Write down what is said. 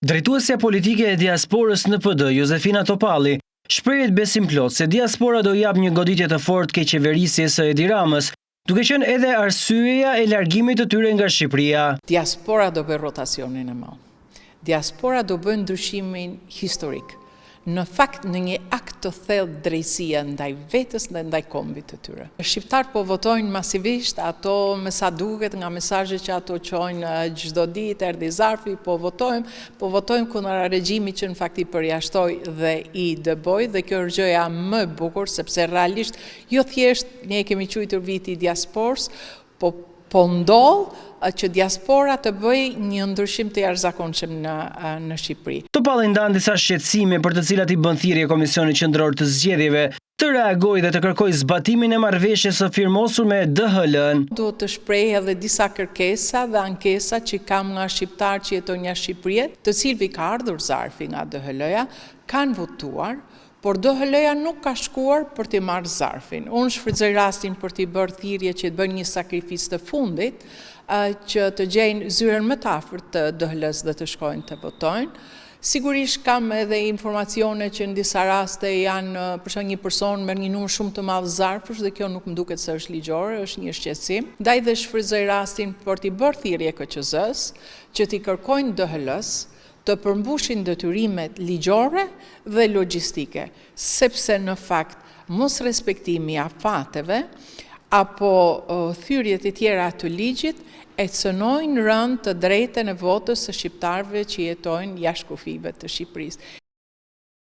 Drejtuesja politike e diasporës në PD, Josefina Topalli, shprehet besim plot se diaspora do jap një goditje të fortë ke qeverisjes së Edi Ramës, duke qenë edhe arsyeja e largimit të tyre nga Shqipëria. Diaspora do bëj rotacionin e madh. Diaspora do bëjë ndryshimin historik. Në fakt në një akt të thellë drejtësie ndaj vetes dhe ndaj kombit të tyre. Shqiptarët po votojnë masivisht, ato me sa duket nga mesazhet që ato çojnë çdo ditë, erdhi zarfi, po votojmë kundër regjimit që në fakt i përjashtoi dhe i dëboi, dhe kjo është gjëja më e bukur sepse realisht jo thjesht ne kemi quajtur viti i diasporës, po ndodh që diaspora të bëj një ndryshim të jashtëzakonshëm në Shqipëri. Topalli ndan disa shqetësime për të cilat i bën thirrje Komisioni Qendror të Zgjedhjeve të reagojë dhe të kërkojë zbatimin e marrëveshjes së firmosur me DHL-n. Duhet të shpreh edhe disa kërkesa dhe ankesa që kam nga shqiptarë që jetojnë jashtë Shqipërisë, të cilëve ka ardhur zarfi nga DHL-ja, kanë votuar, por DHL-ja nuk ka shkuar për t'i marrë zarfin. Unë shfrytëzoj rastin për t'i bërë thirrje që të bëjnë një sakrificë të fundit, që të gjejnë zyrën më të afërt të DHL-s dhe të shkojnë të votojnë. Sigurisht kam edhe informacione që në disa raste janë, për shembull, një person merr një numër shumë të madh zarfësh dhe kjo nuk më duket se është ligjore, është një shqetësim. Ndaj dhe shfrytëzoj rastin për t'i bërë thirrje KQZ-s që t'i kërkojnë DHL-s të përmbushin detyrimet ligjore dhe logjistike, sepse në fakt mos respektimi i afateve apo thyrjet e tjera të ligjit e cënojnë rënd të drejtën e votës së shqiptarëve që jetojnë jashtë kufive të Shqipërisë.